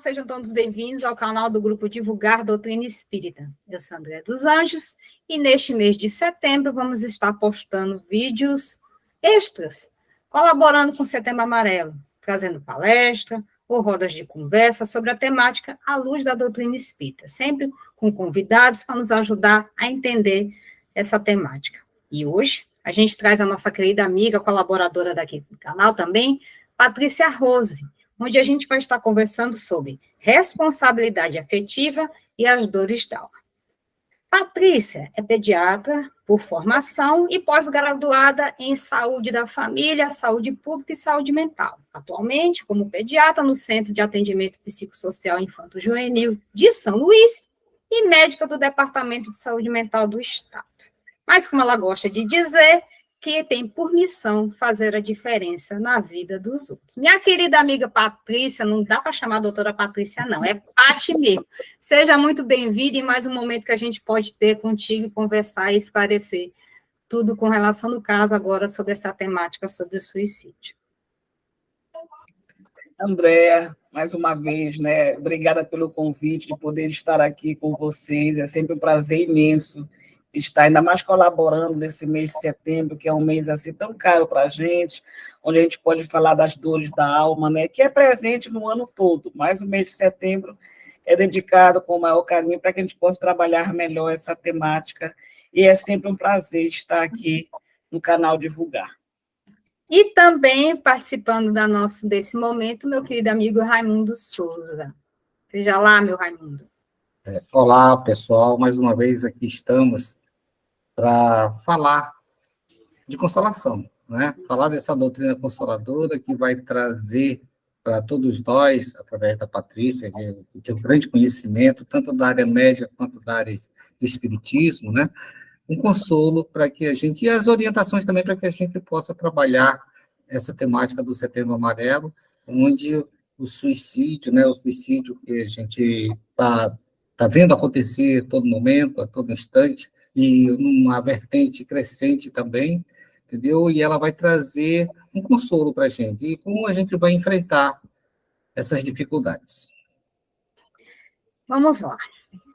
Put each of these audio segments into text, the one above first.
sejam todos bem-vindos ao canal do Grupo Divulgar Doutrina Espírita. Eu sou André dos Anjos e neste mês de setembro vamos estar postando vídeos extras, colaborando com o Setembro Amarelo, trazendo palestra ou rodas de conversa sobre a temática à luz da doutrina espírita, sempre com convidados para nos ajudar a entender essa temática. E hoje a gente traz a nossa querida amiga, colaboradora daqui do canal também, Patrícia Rose, onde a gente vai estar conversando sobre responsabilidade afetiva e as dores da alma. Patrícia é pediatra por formação e pós-graduada em saúde da família, saúde pública e saúde mental. Atualmente, como pediatra no Centro de Atendimento Psicossocial Infanto-Juvenil de São Luís e médica do Departamento de Saúde Mental do Estado. Mas, como ela gosta de dizer, que tem por missão fazer a diferença na vida dos outros. Minha querida amiga Patrícia, não dá para chamar a doutora Patrícia, não, é Pati mesmo. Seja muito bem-vinda em mais um momento que a gente pode ter contigo e conversar e esclarecer tudo com relação no caso agora sobre essa temática sobre o suicídio. Andréa, mais uma vez, né? Obrigada pelo convite de poder estar aqui com vocês. É sempre um prazer imenso estar ainda mais colaborando nesse mês de setembro, que é um mês assim tão caro para a gente, onde a gente pode falar das dores da alma, né? Que é presente no ano todo, mas o mês de setembro é dedicado com o maior carinho para que a gente possa trabalhar melhor essa temática. E é sempre um prazer estar aqui no canal Divulgar. E também participando desse momento, meu querido amigo Raimundo Souza. Seja lá, meu Raimundo. Olá, pessoal. Mais uma vez aqui estamos para falar de consolação, né? Falar dessa doutrina consoladora que vai trazer para todos nós, através da Patrícia, que tem um grande conhecimento, tanto da área médica quanto da área do espiritismo, né? Um consolo para que a gente, e as orientações também para que a gente possa trabalhar essa temática do Setembro Amarelo, onde o suicídio, né? O suicídio que a gente está vendo acontecer a todo momento, a todo instante, e numa vertente crescente também, entendeu? E ela vai trazer um consolo para a gente, e como a gente vai enfrentar essas dificuldades. Vamos lá.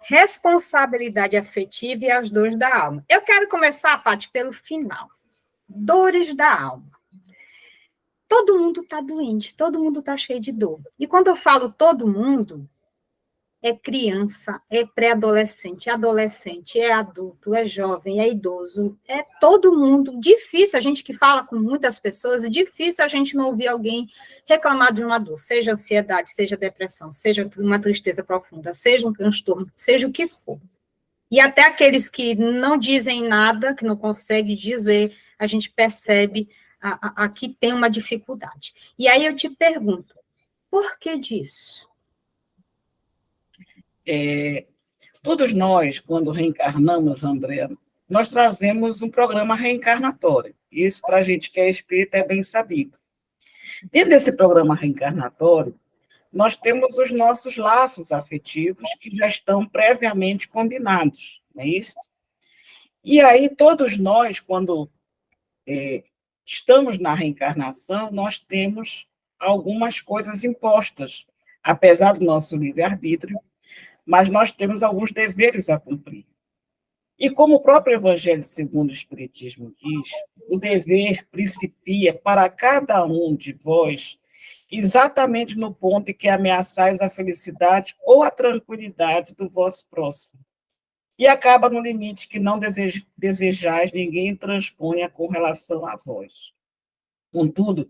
Responsabilidade afetiva e as dores da alma. Eu quero começar, Paty, pelo final. Dores da alma. Todo mundo está doente, todo mundo está cheio de dor. E quando eu falo todo mundo, é criança, é pré-adolescente, é adolescente, é adulto, é jovem, é idoso, é todo mundo. Difícil, a gente que fala com muitas pessoas, é difícil a gente não ouvir alguém reclamar de uma dor, seja ansiedade, seja depressão, seja uma tristeza profunda, seja um transtorno, seja o que for. E até aqueles que não dizem nada, que não conseguem dizer, a gente percebe que tem uma dificuldade. E aí eu te pergunto, por que disso? Todos nós, quando reencarnamos, André, nós trazemos um programa reencarnatório. Isso, para a gente que é espírita, é bem sabido. Dentro desse programa reencarnatório, nós temos os nossos laços afetivos que já estão previamente combinados, não é isso? E aí, todos nós, quando estamos na reencarnação, nós temos algumas coisas impostas, apesar do nosso livre-arbítrio, mas nós temos alguns deveres a cumprir. E como o próprio Evangelho segundo o Espiritismo diz, o dever principia para cada um de vós exatamente no ponto em que ameaçais a felicidade ou a tranquilidade do vosso próximo. E acaba no limite que não desejais ninguém transponha com relação a vós. Contudo,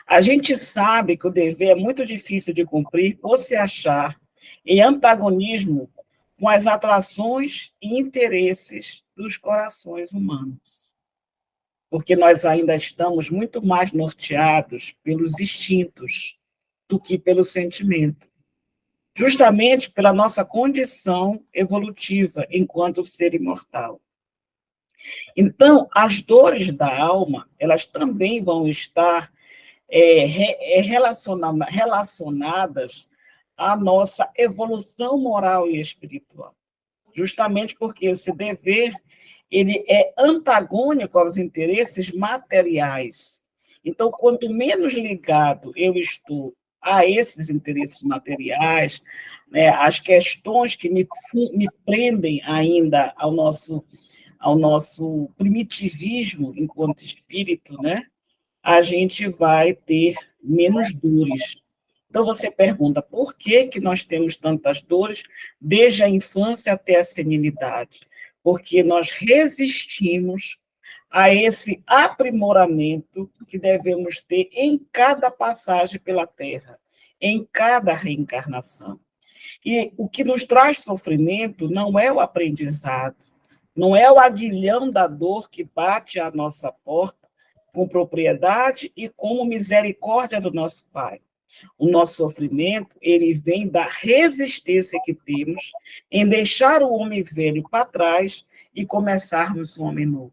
a gente sabe que o dever é muito difícil de cumprir por se achar em antagonismo com as atrações e interesses dos corações humanos. Porque nós ainda estamos muito mais norteados pelos instintos do que pelo sentimento. Justamente pela nossa condição evolutiva enquanto ser imortal. Então, as dores da alma, elas também vão estar relacionadas à nossa evolução moral e espiritual. Justamente porque esse dever ele é antagônico aos interesses materiais. Então, quanto menos ligado eu estou a esses interesses materiais, né, as questões que me prendem ainda ao nosso primitivismo enquanto espírito, né, a gente vai ter menos dores. Então, você pergunta, por que que nós temos tantas dores desde a infância até a senilidade? Porque nós resistimos a esse aprimoramento que devemos ter em cada passagem pela Terra, em cada reencarnação. E o que nos traz sofrimento não é o aprendizado, não é o aguilhão da dor que bate à nossa porta com propriedade e como misericórdia do nosso Pai. O nosso sofrimento, ele vem da resistência que temos em deixar o homem velho para trás e começarmos um homem novo.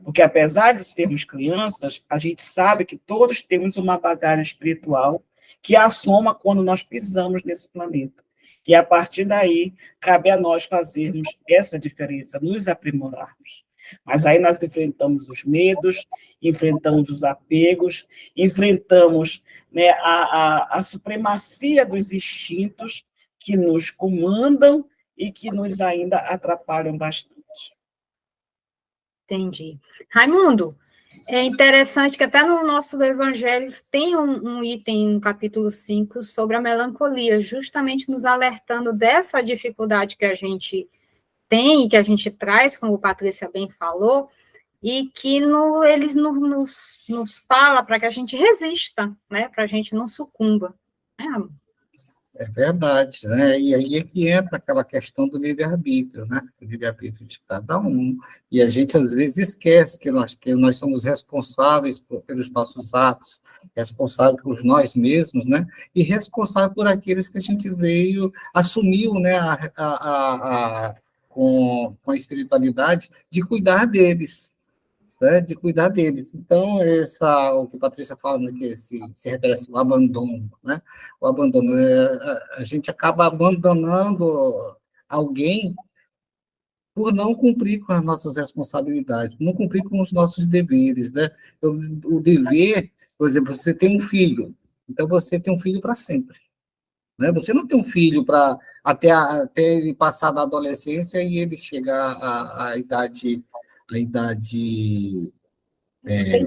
Porque, apesar de sermos crianças, a gente sabe que todos temos uma bagagem espiritual que assoma quando nós pisamos nesse planeta. E, a partir daí, cabe a nós fazermos essa diferença, nos aprimorarmos. Mas aí nós enfrentamos os medos, enfrentamos os apegos, enfrentamos, né, a supremacia dos instintos que nos comandam e que nos ainda atrapalham bastante. Entendi. Raimundo, é interessante que até no nosso Evangelho tem um item, no capítulo 5, sobre a melancolia, justamente nos alertando dessa dificuldade que a gente tem, que a gente traz, como a Patrícia bem falou, e que eles nos fala para que a gente resista, né, para a gente não sucumba. É verdade, né? E aí é que entra aquela questão do livre-arbítrio, né? O livre-arbítrio de cada um. E a gente, às vezes, esquece que nós somos responsáveis pelos nossos atos, responsáveis por nós mesmos, né? E responsáveis por aqueles que a gente assumiu, né? Com a espiritualidade, de cuidar deles, né, de cuidar deles. Então, o que a Patrícia fala, né, que se refere ao abandono, né? O abandono, a gente acaba abandonando alguém por não cumprir com as nossas responsabilidades, por não cumprir com os nossos deveres, né? O dever, por exemplo, você tem um filho, então você tem um filho para sempre. Né? Você não tem um filho para até ele passar da adolescência e ele chegar à idade. Tem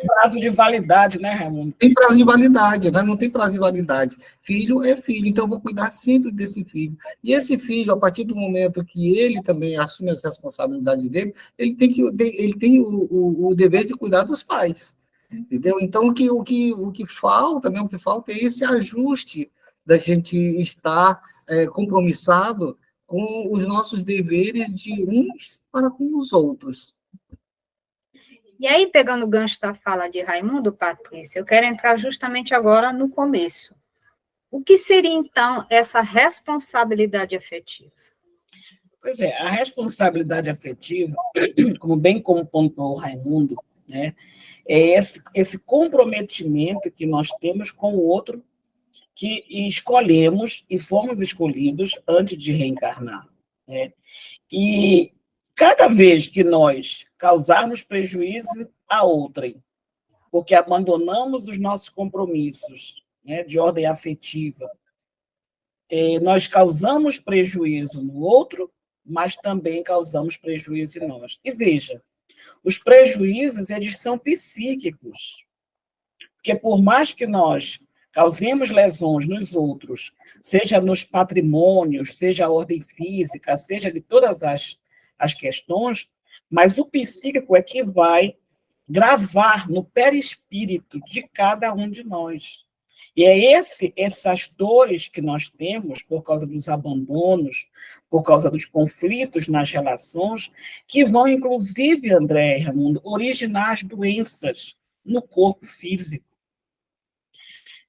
prazo de validade, né, Raimundo? Tem prazo de validade, né? Não tem prazo de validade. Filho é filho, então eu vou cuidar sempre desse filho. E esse filho, a partir do momento que ele também assume as responsabilidades dele, ele tem o dever de cuidar dos pais. Entendeu? Então, o que falta, né? O que falta é esse ajuste da gente estar compromissado com os nossos deveres de uns para com os outros. E aí, pegando o gancho da fala de Raimundo, Patrícia, eu quero entrar justamente agora no começo. O que seria, então, essa responsabilidade afetiva? Pois é, a responsabilidade afetiva, como pontuou o Raimundo, né, é esse comprometimento que nós temos com o outro, que escolhemos e fomos escolhidos antes de reencarnar. Né? E cada vez que nós causarmos prejuízo a outrem, porque abandonamos os nossos compromissos, né, de ordem afetiva, nós causamos prejuízo no outro, mas também causamos prejuízo em nós. E veja, os prejuízos, eles são psíquicos, porque por mais que nós causemos lesões nos outros, seja nos patrimônios, seja a ordem física, seja de todas as questões, mas o psíquico é que vai gravar no perispírito de cada um de nós. E é essas dores que nós temos por causa dos abandonos, por causa dos conflitos nas relações, que vão, inclusive, André e Raimundo, originar as doenças no corpo físico.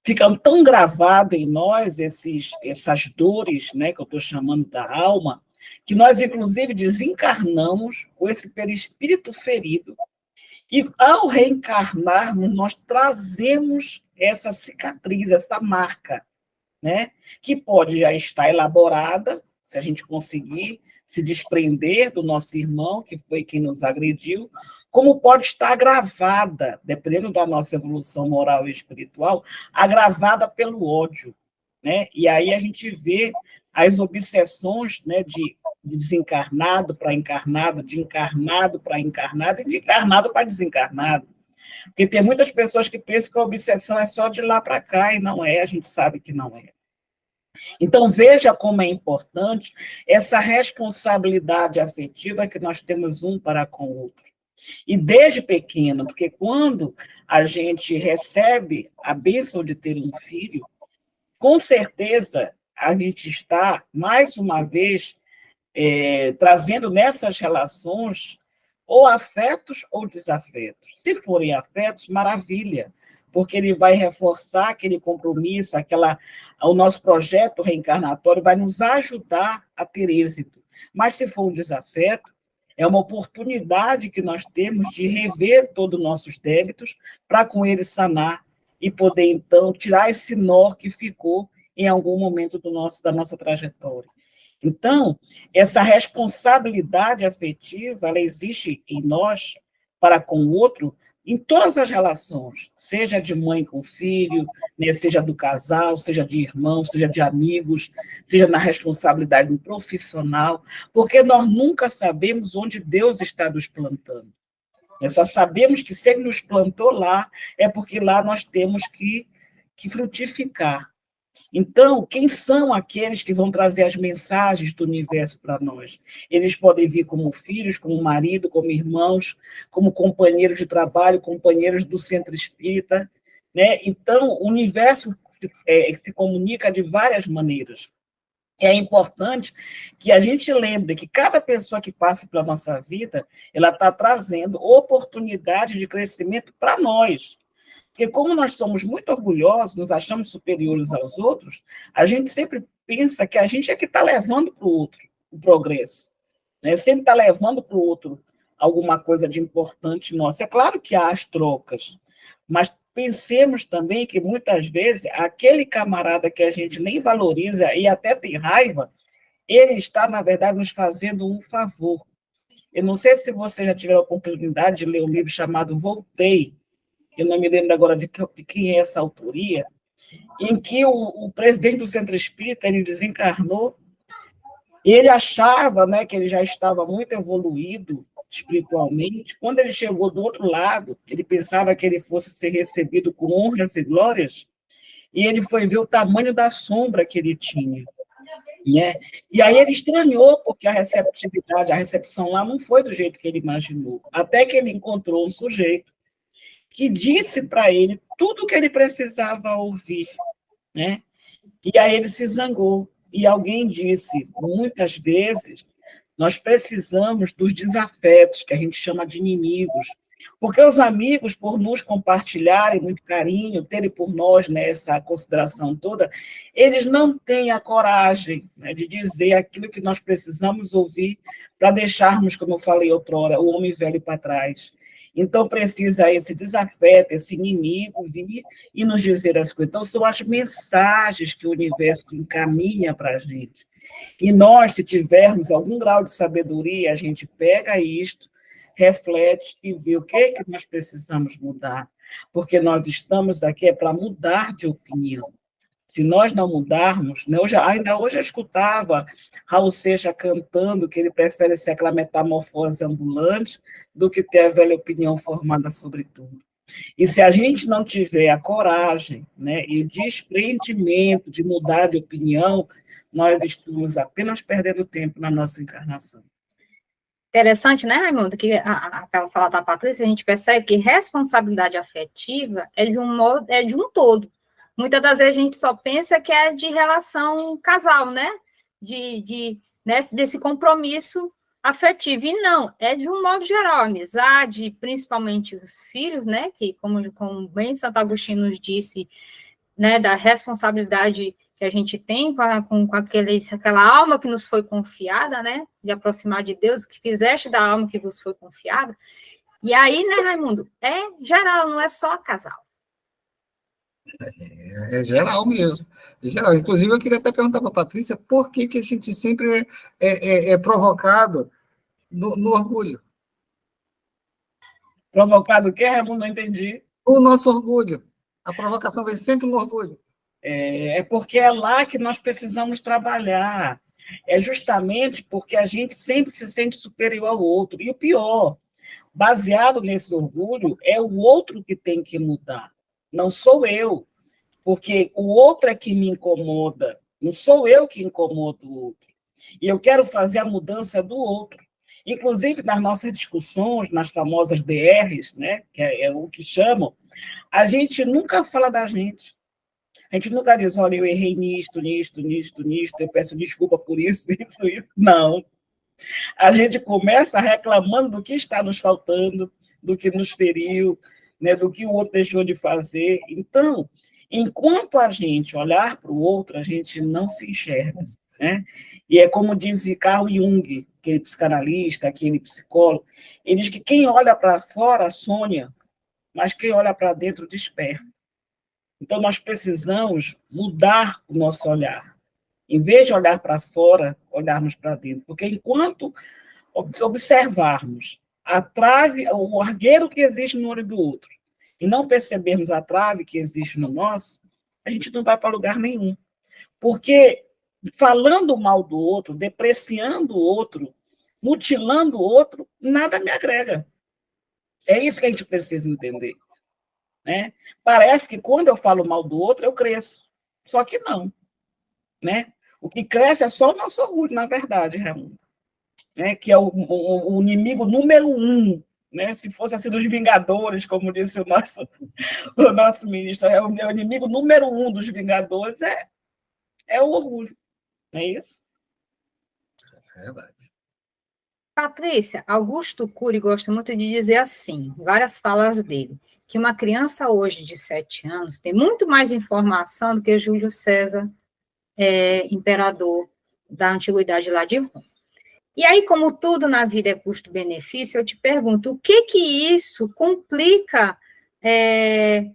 Ficam tão gravadas em nós essas dores, né, que eu estou chamando da alma, que nós, inclusive, desencarnamos com esse perispírito ferido. E, ao reencarnarmos, nós trazemos essa cicatriz, essa marca, né, que pode já estar elaborada, se a gente conseguir se desprender do nosso irmão, que foi quem nos agrediu, como pode estar agravada, dependendo da nossa evolução moral e espiritual, agravada pelo ódio, né? E aí a gente vê as obsessões, né, de desencarnado para encarnado, de encarnado para encarnado e de encarnado para desencarnado. Porque tem muitas pessoas que pensam que a obsessão é só de lá para cá, e não é, a gente sabe que não é. Então, veja como é importante essa responsabilidade afetiva que nós temos um para com o outro. E desde pequeno, porque quando a gente recebe a bênção de ter um filho, com certeza a gente está, mais uma vez, trazendo nessas relações ou afetos ou desafetos. Se forem afetos, maravilha, porque ele vai reforçar aquele compromisso, o nosso projeto reencarnatório vai nos ajudar a ter êxito. Mas se for um desafeto, é uma oportunidade que nós temos de rever todos os nossos débitos para com eles sanar e poder, então, tirar esse nó que ficou em algum momento da nossa trajetória. Então, essa responsabilidade afetiva, ela existe em nós para com o outro em todas as relações, seja de mãe com filho, né, seja do casal, seja de irmão, seja de amigos, seja na responsabilidade profissional, porque nós nunca sabemos onde Deus está nos plantando. Nós só sabemos que se Ele nos plantou lá, é porque lá nós temos que frutificar. Então, quem são aqueles que vão trazer as mensagens do universo para nós? Eles podem vir como filhos, como marido, como irmãos, como companheiros de trabalho, companheiros do centro espírita, né? Então, o universo se comunica de várias maneiras. É importante que a gente lembre que cada pessoa que passa pela nossa vida, ela está trazendo oportunidade de crescimento para nós. Porque como nós somos muito orgulhosos, nos achamos superiores aos outros, a gente sempre pensa que a gente é que está levando para o outro o progresso, né? Sempre está levando para o outro alguma coisa de importante nossa. É claro que há as trocas, mas pensemos também que muitas vezes aquele camarada que a gente nem valoriza e até tem raiva, ele está, na verdade, nos fazendo um favor. Eu não sei se você já tiver a oportunidade de ler um livro chamado Voltei, eu não me lembro agora de quem é essa autoria, em que o presidente do Centro Espírita ele desencarnou, e ele achava, né, que ele já estava muito evoluído espiritualmente. Quando ele chegou do outro lado, ele pensava que ele fosse ser recebido com honras e glórias, e ele foi ver o tamanho da sombra que ele tinha. Né? E aí ele estranhou, porque a recepção lá não foi do jeito que ele imaginou, até que ele encontrou um sujeito que disse para ele tudo o que ele precisava ouvir, né? E aí ele se zangou. E alguém disse, muitas vezes, nós precisamos dos desafetos, que a gente chama de inimigos, porque os amigos, por nos compartilharem muito carinho, terem por nós, né, essa consideração toda, eles não têm a coragem, né, de dizer aquilo que nós precisamos ouvir para deixarmos, como eu falei outrora, o homem velho para trás. Então, precisa esse desafeto, esse inimigo vir e nos dizer as coisas. Então, são as mensagens que o universo encaminha para a gente. E nós, se tivermos algum grau de sabedoria, a gente pega isto, reflete e vê o que é que nós precisamos mudar. Porque nós estamos aqui para mudar de opinião. Se nós não mudarmos, né, ainda hoje eu escutava Raul Seixas cantando que ele prefere ser aquela metamorfose ambulante do que ter a velha opinião formada sobre tudo. E se a gente não tiver a coragem, né, e o desprendimento de mudar de opinião, nós estamos apenas perdendo tempo na nossa encarnação. Interessante, né, Raimundo, que aquela fala da Patrícia, a gente percebe que responsabilidade afetiva é de um todo. Muitas das vezes a gente só pensa que é de relação casal, né? Né, desse compromisso afetivo. E não, é de um modo geral, amizade, principalmente os filhos, né? Que, como bem Santo Agostinho nos disse, né, da responsabilidade que a gente tem com aquela alma que nos foi confiada, né? De aproximar de Deus, o que fizeste da alma que vos foi confiada. E aí, né, Raimundo? É geral, não é só casal. É geral mesmo. É geral. Inclusive, eu queria até perguntar para a Patrícia por que a gente sempre é provocado no orgulho. Provocado o quê, Raimundo? Não entendi. O nosso orgulho. A provocação vem sempre no orgulho. É porque é lá que nós precisamos trabalhar. É justamente porque a gente sempre se sente superior ao outro. E o pior, baseado nesse orgulho, é o outro que tem que mudar. Não sou eu. Porque o outro é que me incomoda. Não sou eu que incomodo o outro. E eu quero fazer a mudança do outro. Inclusive, nas nossas discussões, nas famosas DRs, né, que é o que chamam, a gente nunca fala da gente. A gente nunca diz, olha, eu errei nisto, eu peço desculpa por isso, isso. Não. A gente começa reclamando do que está nos faltando, do que nos feriu, né, do que o outro deixou de fazer. Então, enquanto a gente olhar para o outro, a gente não se enxerga, né? E é como diz Carl Jung, aquele psicanalista, aquele psicólogo, ele diz que quem olha para fora sonha, mas quem olha para dentro desperta. Então, nós precisamos mudar o nosso olhar. Em vez de olhar para fora, olharmos para dentro. Porque enquanto observarmos a trave, o argueiro que existe no olho do outro, e não percebermos a trave que existe no nosso, a gente não vai para lugar nenhum. Porque falando mal do outro, depreciando o outro, mutilando o outro, nada me agrega. É isso que a gente precisa entender. Né? Parece que quando eu falo mal do outro, eu cresço. Só que não. Né? O que cresce é só o nosso orgulho, na verdade, Raimundo. Né? Que é o inimigo número 1. Né? Se fosse assim dos Vingadores, como disse o nosso ministro, é o inimigo número 1 dos Vingadores é o orgulho. Não é isso? É verdade. Patrícia, Augusto Cury gosta muito de dizer assim, várias falas dele, que uma criança hoje de 7 anos tem muito mais informação do que Júlio César, imperador da antiguidade lá de Roma. E aí, como tudo na vida é custo-benefício, eu te pergunto, o que isso complica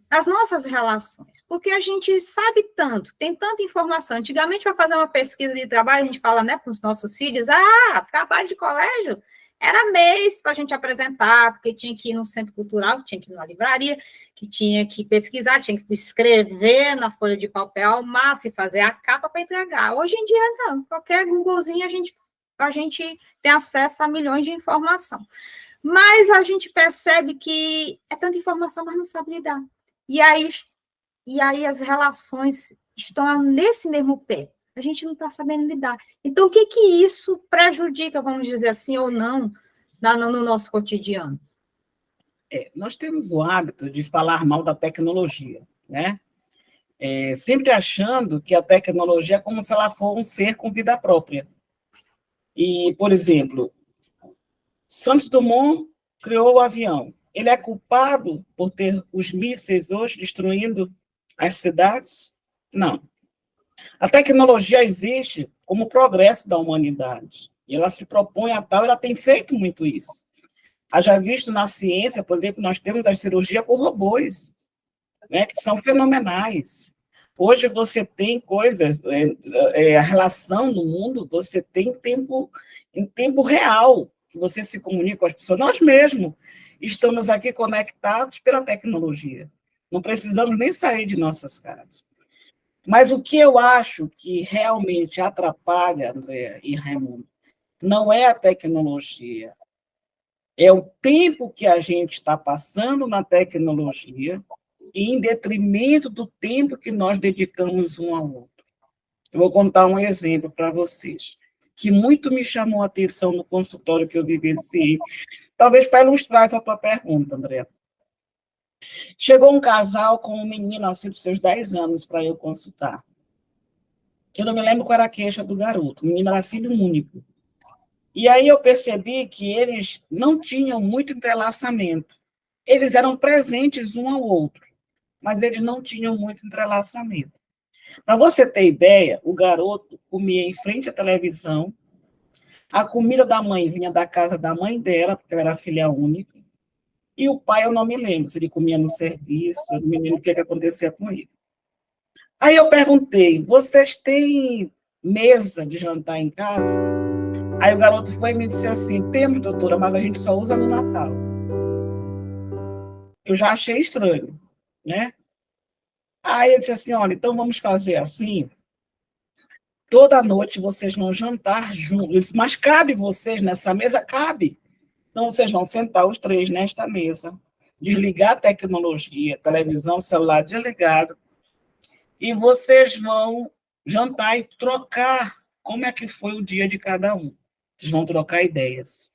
as nossas relações? Porque a gente sabe tanto, tem tanta informação. Antigamente, para fazer uma pesquisa de trabalho, a gente fala, né, para os nossos filhos, trabalho de colégio era mês para a gente apresentar, porque tinha que ir no centro cultural, tinha que ir numa livraria, que tinha que pesquisar, tinha que escrever na folha de papel ao máximo e fazer a capa para entregar. Hoje em dia, não. Qualquer Googlezinho, a gente tem acesso a milhões de informação. Mas a gente percebe que é tanta informação, mas não sabe lidar. E aí as relações estão nesse mesmo pé. A gente não está sabendo lidar. Então, o que isso prejudica, vamos dizer assim, ou não, no nosso cotidiano? Nós temos o hábito de falar mal da tecnologia, né? Sempre achando que a tecnologia é como se ela fosse um ser com vida própria. E, por exemplo, Santos Dumont criou o avião. Ele é culpado por ter os mísseis hoje destruindo as cidades? Não. A tecnologia existe como progresso da humanidade. E ela se propõe a tal, ela tem feito muito isso. Haja visto na ciência, por exemplo, nós temos a cirurgia por robôs, né, que são fenomenais. Hoje você tem coisas, a relação no mundo, você tem em tempo real, que você se comunica com as pessoas. Nós mesmos estamos aqui conectados pela tecnologia. Não precisamos nem sair de nossas casas. Mas o que eu acho que realmente atrapalha, André e Raimundo, não é a tecnologia, é o tempo que a gente está passando na tecnologia em detrimento do tempo que nós dedicamos um ao outro. Eu vou contar um exemplo para vocês, que muito me chamou a atenção no consultório que eu vivenciei, talvez para ilustrar essa tua pergunta, André. Chegou um casal com um menino assim dos seus 10 anos para eu consultar. Eu não me lembro qual era a queixa do garoto. O menino era filho único. E aí eu percebi que eles não tinham muito entrelaçamento. Eles eram presentes um ao outro, mas eles não tinham muito entrelaçamento. Para você ter ideia, o garoto comia em frente à televisão, a comida da mãe vinha da casa da mãe dela, porque ela era filha única, e o pai eu não me lembro se ele comia no serviço, eu não me lembro o que acontecia com ele. Aí eu perguntei, vocês têm mesa de jantar em casa? Aí o garoto foi e me disse assim, temos, doutora, mas a gente só usa no Natal. Eu já achei estranho, né? Aí eu disse assim, olha, então vamos fazer assim, toda noite vocês vão jantar juntos. Eu disse, mas cabe vocês nessa mesa? Cabe. Então vocês vão sentar os três nesta mesa, desligar a tecnologia, televisão, celular desligado, e vocês vão jantar e trocar como é que foi o dia de cada um. Vocês vão trocar ideias.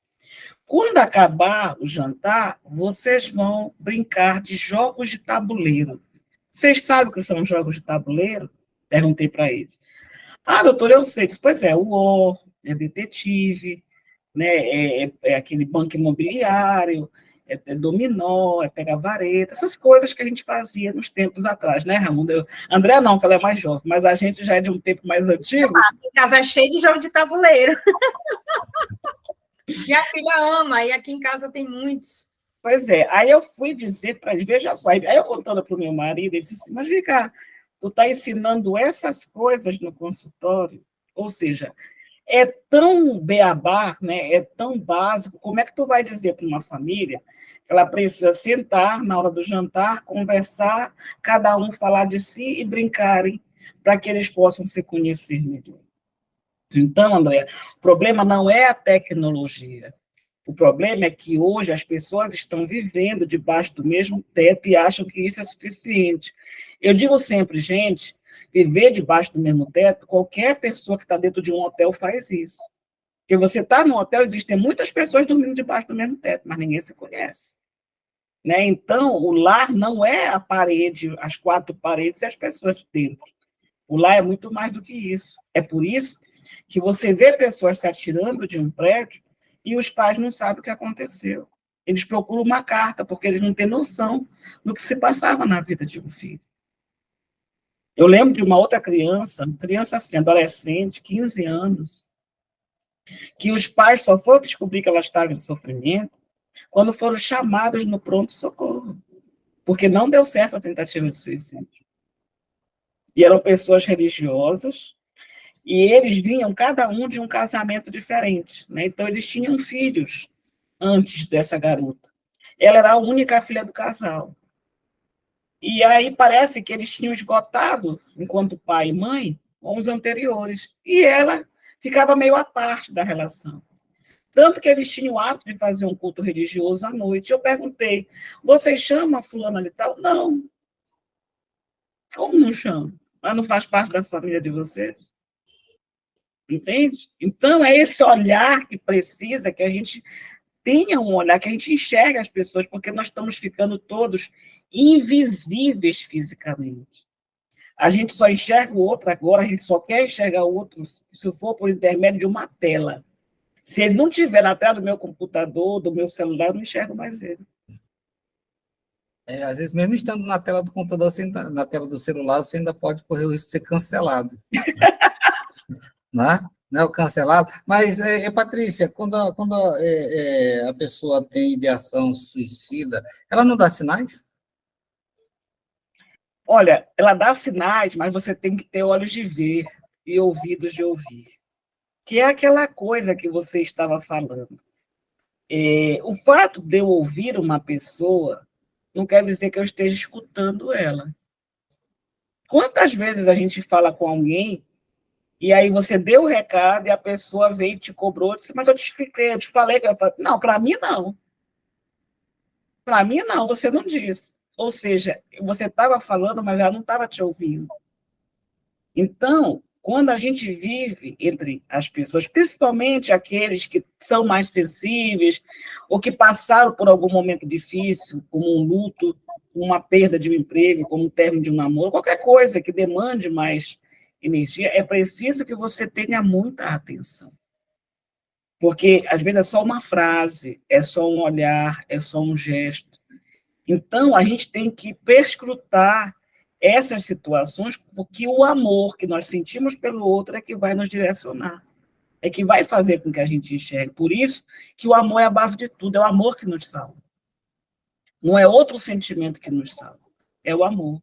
Quando acabar o jantar, vocês vão brincar de jogos de tabuleiro. Vocês sabem o que são jogos de tabuleiro? Perguntei para eles. Ah, doutor, eu sei. Pois é, o War, é detetive, né? É aquele banco imobiliário, é dominó, é pegar vareta, essas coisas que a gente fazia nos tempos atrás, né, Ramon? André não, que ela é mais jovem, mas a gente já é de um tempo mais antigo. Em casa é cheio de jogo de tabuleiro. Minha filha ama, e aqui em casa tem muitos. Pois é, aí eu fui dizer para eles, veja só, aí eu contando para o meu marido, ele disse assim, mas vem cá, tu está ensinando essas coisas no consultório? Ou seja, é tão beabá, né? É tão básico, como é que tu vai dizer para uma família que ela precisa sentar na hora do jantar, conversar, cada um falar de si e brincarem para que eles possam se conhecer melhor? Então, André, o problema não é a tecnologia. O problema é que hoje as pessoas estão vivendo debaixo do mesmo teto e acham que isso é suficiente. Eu digo sempre, gente, viver debaixo do mesmo teto, qualquer pessoa que está dentro de um hotel faz isso. Porque você está no hotel, existem muitas pessoas dormindo debaixo do mesmo teto, mas ninguém se conhece. Né? Então, o lar não é a parede, as quatro paredes e as pessoas dentro. O lar é muito mais do que isso. É por isso que você vê pessoas se atirando de um prédio e os pais não sabem o que aconteceu. Eles procuram uma carta, porque eles não têm noção do que se passava na vida de um filho. Eu lembro de uma outra criança assim, adolescente, 15 anos, que os pais só foram descobrir que ela estava em sofrimento quando foram chamados no pronto-socorro, porque não deu certo a tentativa de suicídio. E eram pessoas religiosas, e eles vinham cada um de um casamento diferente, né? Então, eles tinham filhos antes dessa garota. Ela era a única filha do casal. E aí parece que eles tinham esgotado, enquanto pai e mãe, com os anteriores. E ela ficava meio à parte da relação. Tanto que eles tinham o hábito de fazer um culto religioso à noite. Eu perguntei, vocês chamam a fulana de tal? Não. Como não chamam? Ela não faz parte da família de vocês? Entende? Então, é esse olhar que precisa que a gente tenha um olhar, que a gente enxergue as pessoas, porque nós estamos ficando todos invisíveis fisicamente. A gente só enxerga o outro agora, a gente só quer enxergar o outro se for por intermédio de uma tela. Se ele não estiver na tela do meu computador, do meu celular, eu não enxergo mais ele. Às vezes, mesmo estando na tela do computador, na tela do celular, você ainda pode correr o risco de ser cancelado. Né? Não é o cancelado. Mas, Patrícia, quando a pessoa tem ideação suicida, ela não dá sinais? Olha, ela dá sinais, mas você tem que ter olhos de ver e ouvidos de ouvir. Que é aquela coisa que você estava falando. O fato de eu ouvir uma pessoa não quer dizer que eu esteja escutando ela. Quantas vezes a gente fala com alguém e aí você deu o recado e a pessoa veio e te cobrou, disse, mas eu te expliquei, eu te falei. Não, para mim não. Para mim não, você não disse. Ou seja, você estava falando, mas ela não estava te ouvindo. Então, quando a gente vive entre as pessoas, principalmente aqueles que são mais sensíveis, ou que passaram por algum momento difícil, como um luto, uma perda de um emprego, como um término de um namoro, qualquer coisa que demande mais energia, é preciso que você tenha muita atenção. Porque, às vezes, é só uma frase, é só um olhar, é só um gesto. Então, a gente tem que perscrutar essas situações, porque o amor que nós sentimos pelo outro é que vai nos direcionar, é que vai fazer com que a gente enxergue. Por isso que o amor é a base de tudo, é o amor que nos salva. Não é outro sentimento que nos salva, é o amor.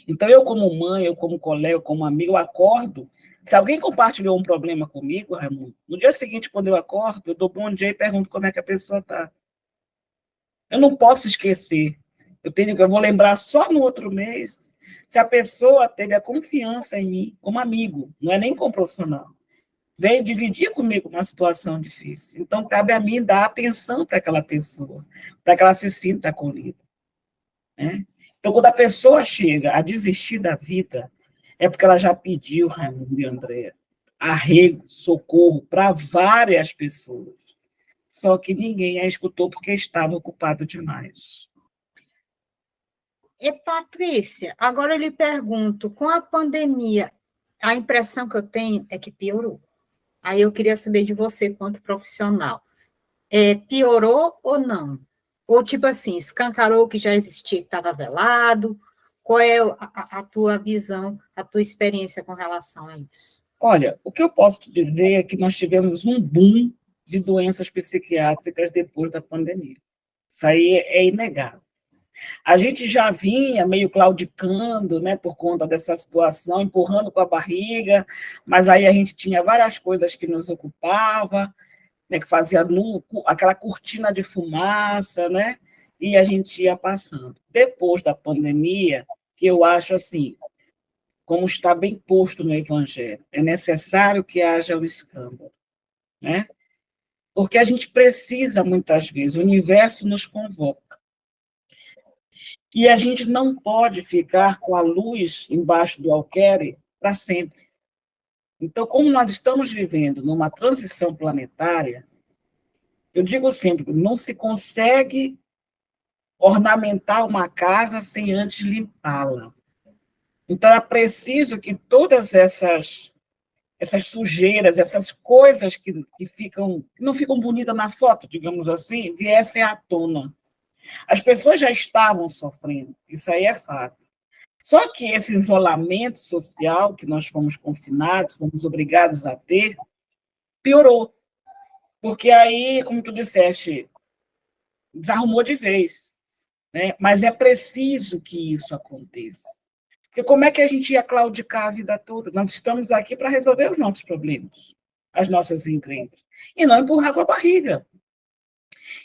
Então, eu como mãe, eu como colega, eu como amigo, eu acordo, se alguém compartilhou um problema comigo, Raimundo, no dia seguinte, quando eu acordo, eu dou bom dia e pergunto como é que a pessoa está. Eu não posso esquecer Eu vou lembrar só no outro mês se a pessoa teve a confiança em mim como amigo, não é nem como profissional. Veio dividir comigo uma situação difícil. Então, cabe a mim dar atenção para aquela pessoa, para que ela se sinta acolhida. Né? Então, quando a pessoa chega a desistir da vida, é porque ela já pediu, Raimundo e Andréa, arrego, socorro para várias pessoas. Só que ninguém a escutou porque estava ocupado demais. E, Patrícia, agora eu lhe pergunto, com a pandemia, a impressão que eu tenho é que piorou. Aí eu queria saber de você, quanto profissional. Piorou ou não? Ou, tipo assim, escancarou o que já existia, que estava velado? Qual é a tua visão, a tua experiência com relação a isso? Olha, o que eu posso te dizer é que nós tivemos um boom de doenças psiquiátricas depois da pandemia. Isso aí é inegável. A gente já vinha meio claudicando, né, por conta dessa situação, empurrando com a barriga, mas aí a gente tinha várias coisas que nos ocupavam, né, que fazia aquela cortina de fumaça, né, e a gente ia passando. Depois da pandemia, que eu acho assim, como está bem posto no Evangelho, é necessário que haja o escândalo, né? Porque a gente precisa, muitas vezes, o universo nos convoca. E a gente não pode ficar com a luz embaixo do alqueire para sempre. Então, como nós estamos vivendo numa transição planetária, eu digo sempre, não se consegue ornamentar uma casa sem antes limpá-la. Então, é preciso que todas essas sujeiras, essas coisas que não ficam bonitas na foto, digamos assim, viessem à tona. As pessoas já estavam sofrendo, isso aí é fato. Só que esse isolamento social que nós fomos confinados, fomos obrigados a ter, piorou. Porque aí, como tu disseste, desarrumou de vez. Né? Mas é preciso que isso aconteça. Porque como é que a gente ia claudicar a vida toda? Nós estamos aqui para resolver os nossos problemas, as nossas encrencas, e não empurrar com a barriga.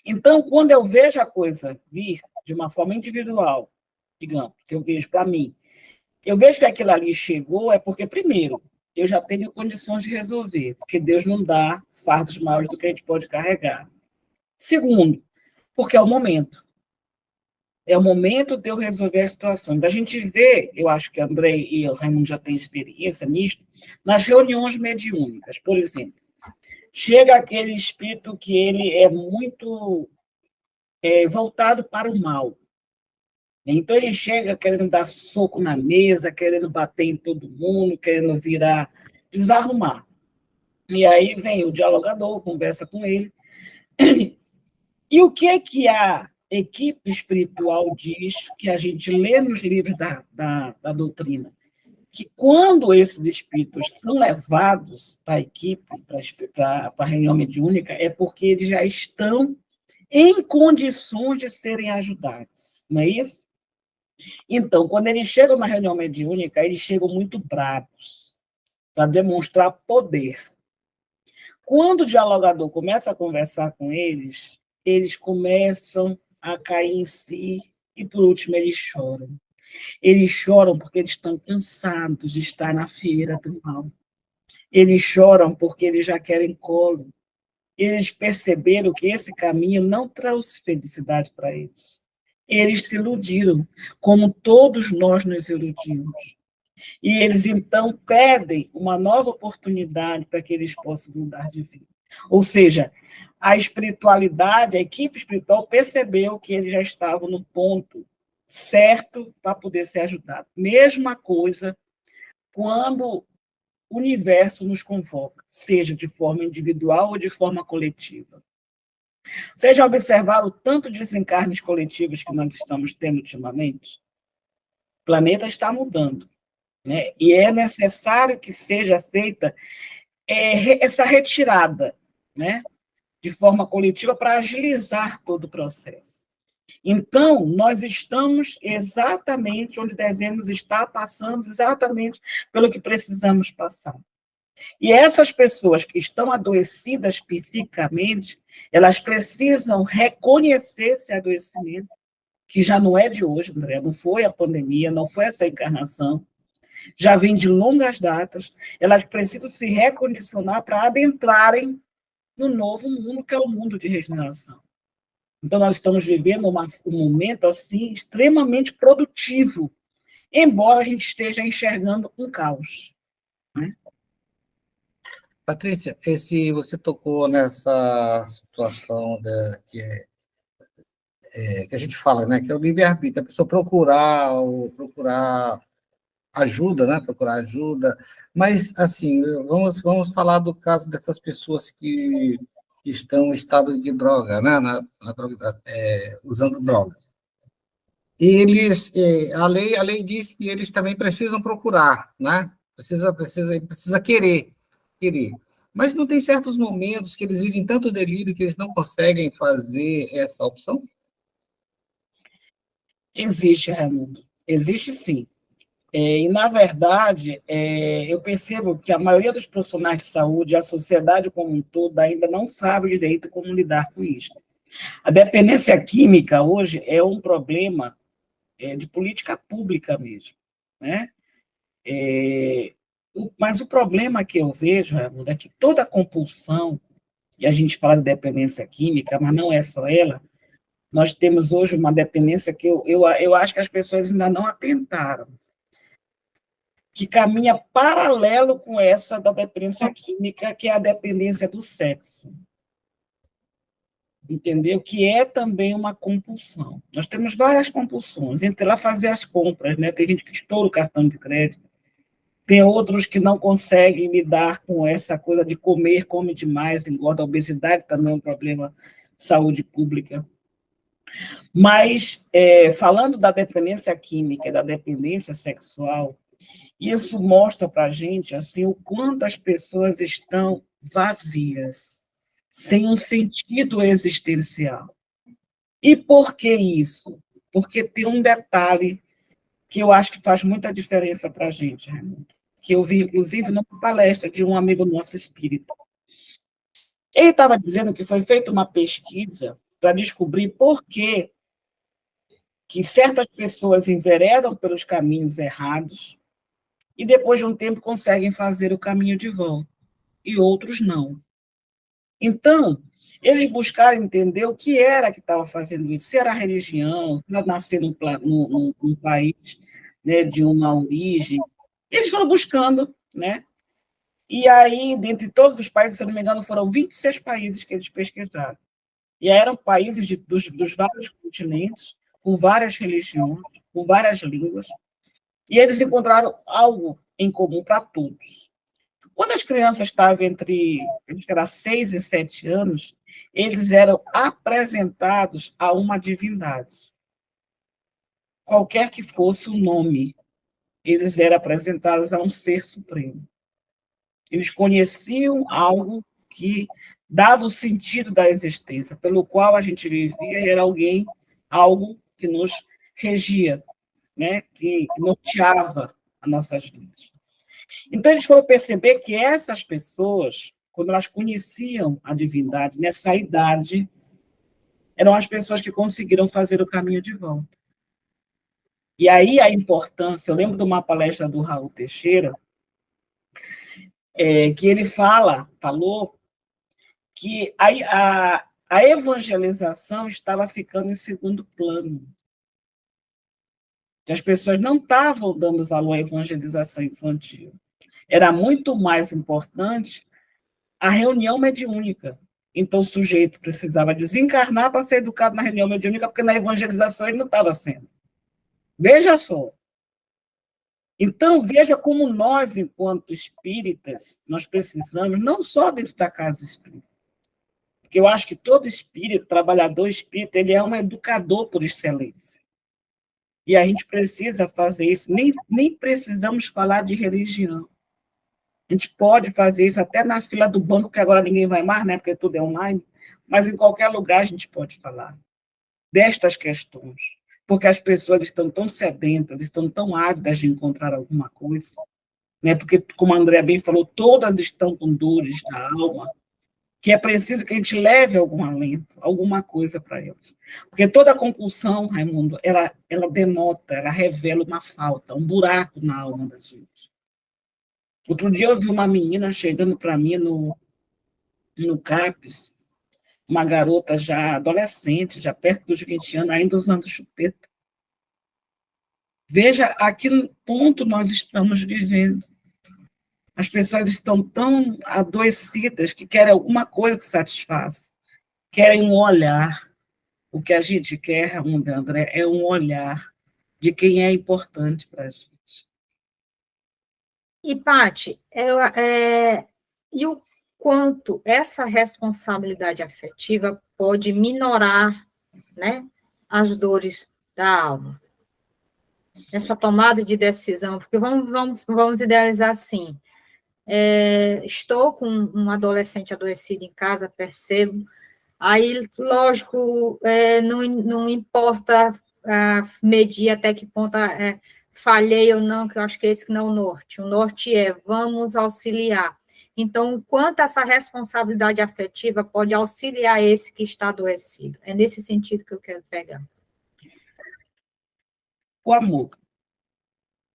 Então, quando eu vejo a coisa vir de uma forma individual, digamos, que eu vejo para mim, eu vejo que aquilo ali chegou, é porque, primeiro, eu já tenho condições de resolver, porque Deus não dá fardos maiores do que a gente pode carregar. Segundo, porque é o momento. É o momento de eu resolver as situações. A gente vê, eu acho que André e o Raimundo já têm experiência nisto, nas reuniões mediúnicas, por exemplo. Chega aquele espírito que ele é muito voltado para o mal. Então, ele chega querendo dar soco na mesa, querendo bater em todo mundo, querendo virar, desarrumar. E aí vem o dialogador, conversa com ele. E o que é que a equipe espiritual diz, que a gente lê nos livros da doutrina? Que quando esses espíritos são levados para a equipe, para a reunião mediúnica, é porque eles já estão em condições de serem ajudados, não é isso? Então, quando eles chegam na reunião mediúnica, eles chegam muito bravos, para demonstrar poder. Quando o dialogador começa a conversar com eles, eles começam a cair em si e, por último, eles choram. Eles choram porque eles estão cansados de estar na feira do mal. Eles choram porque eles já querem colo. Eles perceberam que esse caminho não trouxe felicidade para eles. Eles se iludiram, como todos nós nos iludimos. E eles, então, pedem uma nova oportunidade para que eles possam mudar de vida. Ou seja, a espiritualidade, a equipe espiritual percebeu que eles já estavam no ponto certo para poder ser ajudado. Mesma coisa quando o universo nos convoca, seja de forma individual ou de forma coletiva. Vocês já observaram o tanto de desencarnes coletivos que nós estamos tendo ultimamente? O planeta está mudando, né? E é necessário que seja feita essa retirada, né? De forma coletiva para agilizar todo o processo. Então, nós estamos exatamente onde devemos estar, passando exatamente pelo que precisamos passar. E essas pessoas que estão adoecidas psiquicamente, elas precisam reconhecer esse adoecimento, que já não é de hoje, André, não foi a pandemia, não foi essa encarnação, já vem de longas datas, elas precisam se recondicionar para adentrarem no novo mundo, que é o mundo de regeneração. Então, nós estamos vivendo um momento assim extremamente produtivo, embora a gente esteja enxergando um caos. Né? Patrícia, você tocou nessa situação que a gente fala, né, que é o livre-arbítrio, a pessoa procurar ajuda, né, procurar ajuda, mas, assim, vamos falar do caso dessas pessoas que estão em estado de droga, né, usando drogas. Eles, a lei diz que eles também precisam procurar, né, precisa querer. Mas não tem certos momentos que eles vivem tanto delírio que eles não conseguem fazer essa opção? Existe, Raimundo. Existe sim. E, na verdade, eu percebo que a maioria dos profissionais de saúde, a sociedade como um todo, ainda não sabe direito como lidar com isso. A dependência química hoje é um problema de política pública mesmo. Né? Mas o problema que eu vejo, Raimundo, é que toda compulsão, e a gente fala de dependência química, mas não é só ela, nós temos hoje uma dependência que eu acho que as pessoas ainda não atentaram, que caminha paralelo com essa da dependência química, que é a dependência do sexo. Entendeu? Que é também uma compulsão. Nós temos várias compulsões, entre lá fazer as compras, né? Tem gente que estoura o cartão de crédito, tem outros que não conseguem lidar com essa coisa de comer, come demais, engorda. A obesidade também é um problema de saúde pública. Mas, falando da dependência química e da dependência sexual, isso mostra para a gente assim, o quanto as pessoas estão vazias, sem um sentido existencial. E por que isso? Porque tem um detalhe que eu acho que faz muita diferença para a gente, Raimundo, que eu vi, inclusive, numa palestra de um amigo nosso espírita. Ele estava dizendo que foi feita uma pesquisa para descobrir por que certas pessoas enveredam pelos caminhos errados e, depois de um tempo, conseguem fazer o caminho de volta, e outros não. Então, eles buscaram entender o que era que estava fazendo isso, se era a religião, se era nascer num país, né, de uma origem. Eles foram buscando, né? E aí, dentre todos os países, se eu não me engano, foram 26 países que eles pesquisaram. E eram países dos vários continentes, com várias religiões, com várias línguas, e eles encontraram algo em comum para todos. Quando as crianças estavam entre 6 e 7 anos, eles eram apresentados a uma divindade. Qualquer que fosse o nome, eles eram apresentados a um ser supremo. Eles conheciam algo que dava o sentido da existência, pelo qual a gente vivia, e era algo que nos regia, né? Que norteava as nossas vidas. Então, eles foram perceber que essas pessoas, quando elas conheciam a divindade, nessa idade, eram as pessoas que conseguiram fazer o caminho de volta. E aí a importância, eu lembro de uma palestra do Raul Teixeira, que ele falou que a evangelização estava ficando em segundo plano. Que as pessoas não estavam dando valor à evangelização infantil. Era muito mais importante a reunião mediúnica. Então, o sujeito precisava desencarnar para ser educado na reunião mediúnica, porque na evangelização ele não estava sendo. Veja só. Então, veja como nós, enquanto espíritas, nós precisamos, não só dentro da casa espírita, porque eu acho que todo espírito, trabalhador espírita, ele é um educador por excelência. E a gente precisa fazer isso, nem precisamos falar de religião. A gente pode fazer isso até na fila do banco, que agora ninguém vai mais, né, porque tudo é online, mas em qualquer lugar a gente pode falar destas questões, porque as pessoas estão tão sedentas, estão tão ávidas de encontrar alguma coisa, né, porque, como a Andrea bem falou, todas estão com dores da alma, que é preciso que a gente leve algum alento, alguma coisa para eles. Porque toda compulsão, Raimundo, ela denota, ela revela uma falta, um buraco na alma da gente. Outro dia eu vi uma menina chegando para mim no CAPES, uma garota já adolescente, já perto dos 20 anos, ainda usando chupeta. Veja a que ponto nós estamos vivendo. As pessoas estão tão adoecidas que querem alguma coisa que satisfaça. Querem um olhar. O que a gente quer, André, é um olhar de quem é importante para a gente. E, Paty, e o quanto essa responsabilidade afetiva pode minorar, né, as dores da alma? Essa tomada de decisão, porque vamos idealizar assim, estou com um adolescente adoecido em casa, percebo, aí, lógico, não importa medir até que ponto falhei ou não, que eu acho que esse que não é o norte. O norte é vamos auxiliar. Então, o quanto essa responsabilidade afetiva pode auxiliar esse que está adoecido? É nesse sentido que eu quero pegar. O amor.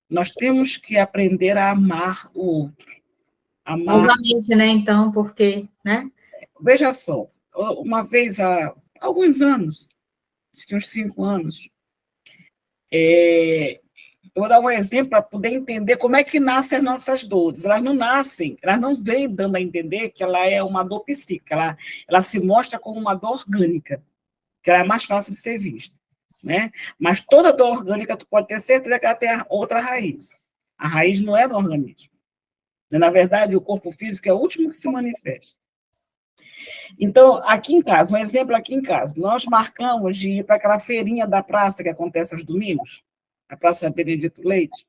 Nós temos que aprender a amar o outro. Amar... Novamente, né, então, porque, né? Veja só, uma vez há alguns anos, acho que uns 5 anos, eu vou dar um exemplo para poder entender como é que nascem as nossas dores. Elas não nascem, elas não vêm dando a entender que ela é uma dor psíquica, ela se mostra como uma dor orgânica, que ela é mais fácil de ser vista, né? Mas toda dor orgânica, tu pode ter certeza que ela tem outra raiz. A raiz não é do organismo. Na verdade, o corpo físico é o último que se manifesta. Então, aqui em casa, um exemplo aqui em casa, nós marcamos de ir para aquela feirinha da praça que acontece aos domingos, a Praça Benedito Leite.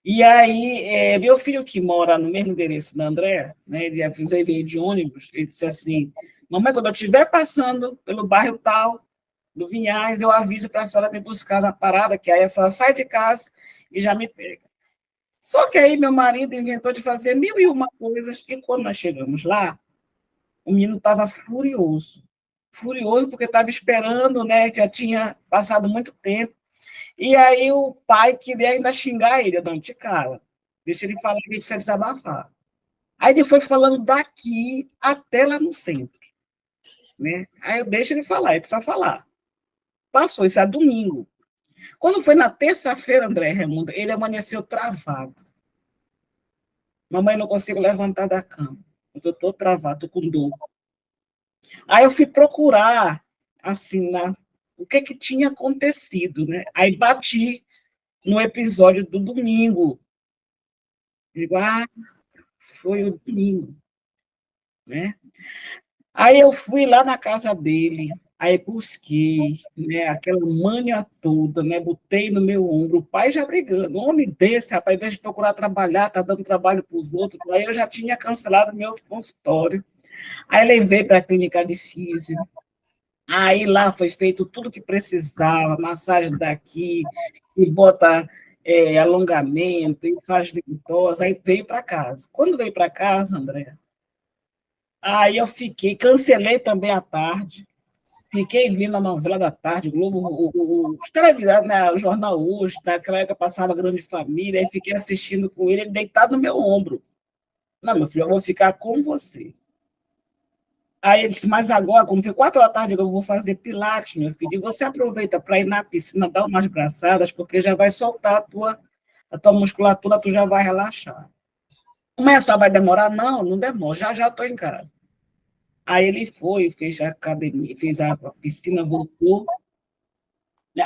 E aí, meu filho que mora no mesmo endereço da André, né, ele veio de ônibus, ele disse assim, mamãe, quando eu estiver passando pelo bairro tal, do Vinhais, eu aviso para a senhora me buscar na parada, que aí a senhora sai de casa e já me pega. Só que aí meu marido inventou de fazer 1001 coisas, e quando nós chegamos lá, o menino estava furioso porque estava esperando, né, já tinha passado muito tempo, e aí o pai queria ainda xingar ele, não te cala, deixa ele falar, ele precisa desabafar. Aí ele foi falando daqui até lá no centro, né? Aí eu deixo ele falar, ele precisa falar. Passou, isso é domingo. Quando foi na terça-feira, André Raimundo, ele amanheceu travado. Mamãe, não consigo levantar da cama. Eu estou travado, estou com dor. Aí eu fui procurar, assim, o que tinha acontecido, né? Aí bati no episódio do domingo. Digo, foi o domingo, né? Aí eu fui lá na casa dele, aí busquei, né, aquela manha toda, né, botei no meu ombro, o pai já brigando, um homem desse, rapaz, em vez de procurar trabalhar, tá dando trabalho para os outros, aí eu já tinha cancelado meu consultório, aí levei para a clínica de físio, aí lá foi feito tudo que precisava, massagem daqui, e bota alongamento, e faz ventosa, aí veio para casa. Quando veio para casa, André, aí eu cancelei também à tarde, fiquei vendo a novela da tarde, Globo, os televisados, né, o Jornal Hoje, naquela época passava Grande Família, aí fiquei assistindo com ele deitado no meu ombro. Não, meu filho, eu vou ficar com você. Aí ele disse, mas agora, como foi 4 da tarde, eu vou fazer pilates, meu filho, e você aproveita para ir na piscina, dar umas braçadas, porque já vai soltar a tua musculatura, tu já vai relaxar. Mas só vai demorar? Não, não demora, já estou em casa. Aí ele foi, fez a academia, fez a piscina, voltou.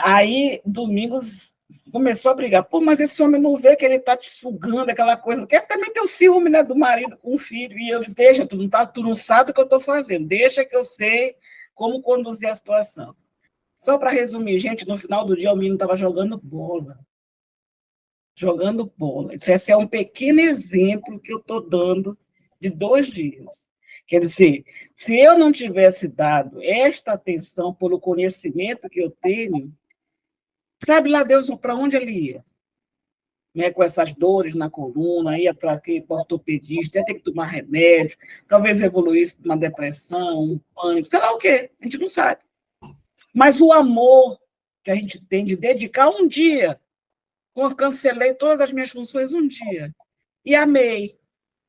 Aí, domingos, começou a brigar. Pô, mas esse homem não vê que ele está te sugando, aquela coisa. Porque também tem o ciúme, né, do marido com o filho. E eu disse, deixa, tu não sabe o que eu estou fazendo. Deixa que eu sei como conduzir a situação. Só para resumir, gente, no final do dia o menino estava jogando bola. Jogando bola. Esse é um pequeno exemplo que eu estou dando de 2 dias. Quer dizer, se eu não tivesse dado esta atenção pelo conhecimento que eu tenho, sabe lá Deus para onde ele ia? né, com essas dores na coluna, ia para ortopedista, ia ter que tomar remédio, talvez evoluísse para uma depressão, um pânico, sei lá o quê, a gente não sabe. Mas o amor que a gente tem de dedicar um dia, cancelei todas as minhas funções um dia, e amei,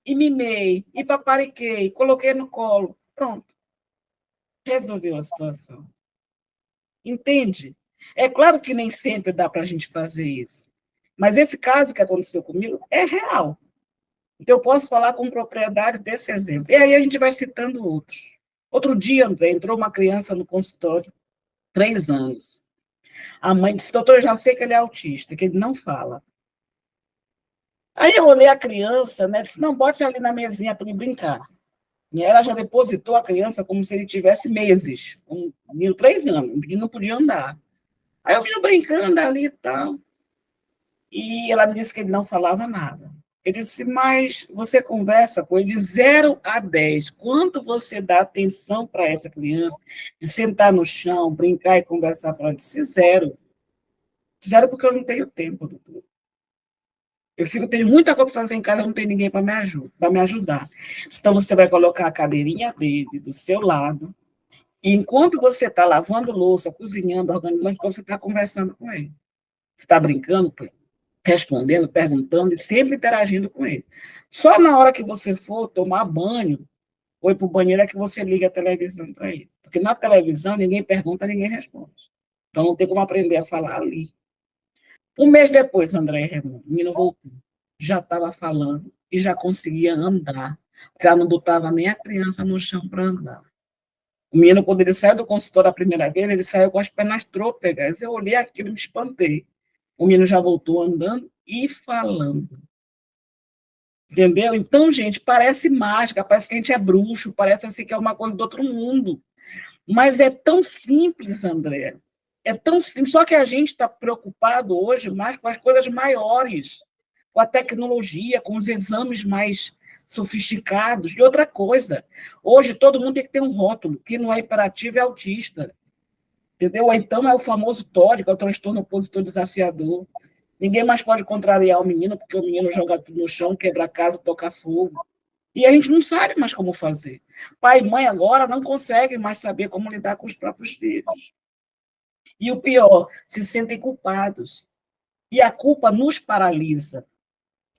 e mimei, e papariquei, coloquei no colo, pronto, resolveu a situação. Entende? É claro que nem sempre dá para a gente fazer isso, mas esse caso que aconteceu comigo é real. Então, eu posso falar com propriedade desse exemplo. E aí a gente vai citando outros. Outro dia, André, entrou uma criança no consultório, 3 anos. A mãe disse, doutor, eu já sei que ele é autista, que ele não fala. Aí eu olhei a criança, né, disse, não, bote ali na mesinha para ele brincar. E ela já depositou a criança como se ele tivesse meses, um menino 3 anos, que não podia andar. Aí o menino brincando ali e tal. E ela me disse que ele não falava nada. Eu disse, mas você conversa com ele de 0 a 10. Quanto você dá atenção para essa criança? De sentar no chão, brincar e conversar com ela? Eu disse, 0. 0 porque eu não tenho tempo, doutor. Tenho muita coisa para fazer em casa, não tem ninguém para me ajudar. Então, você vai colocar a cadeirinha dele do seu lado, e enquanto você está lavando louça, cozinhando, organizando, você está conversando com ele. Você está brincando com ele, respondendo, perguntando e sempre interagindo com ele. Só na hora que você for tomar banho ou ir para o banheiro é que você liga a televisão para ele. Porque na televisão ninguém pergunta, ninguém responde. Então não tem como aprender a falar ali. Um mês depois, André Raimundo, o menino voltou. Já estava falando e já conseguia andar. Porque ela não botava nem a criança no chão para andar. O menino, quando ele saiu do consultório a primeira vez, ele saiu com as pernas trôpegas. Eu olhei aquilo e me espantei. O menino já voltou andando e falando. Entendeu? Então, gente, parece mágica, parece que a gente é bruxo, parece assim que é uma coisa do outro mundo. Mas é tão simples, André. É tão simples. Só que a gente está preocupado hoje mais com as coisas maiores, com a tecnologia, com os exames mais sofisticados. E outra coisa, hoje todo mundo tem que ter um rótulo, que não é hiperativo, é autista. Entendeu? Ou então é o famoso TOD, que é o transtorno opositor desafiador. Ninguém mais pode contrariar o menino, porque o menino joga tudo no chão, quebra a casa, toca fogo. E a gente não sabe mais como fazer. Pai e mãe agora não conseguem mais saber como lidar com os próprios filhos. E o pior, se sentem culpados. E a culpa nos paralisa.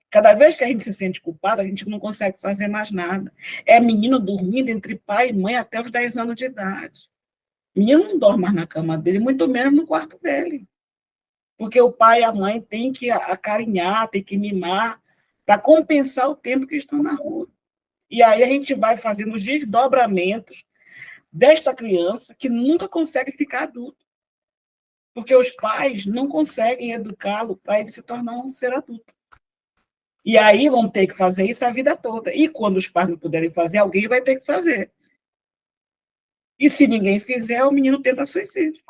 Cada vez que a gente se sente culpado, a gente não consegue fazer mais nada. É menino dormindo entre pai e mãe até os 10 anos de idade. O menino não dorme mais na cama dele, muito menos no quarto dele. Porque o pai e a mãe têm que acarinhar, têm que mimar, para compensar o tempo que estão na rua. E aí a gente vai fazendo os desdobramentos desta criança que nunca consegue ficar adulto. Porque os pais não conseguem educá-lo para ele se tornar um ser adulto. E aí vão ter que fazer isso a vida toda. E quando os pais não puderem fazer, alguém vai ter que fazer. E se ninguém fizer, o menino tenta suicídio.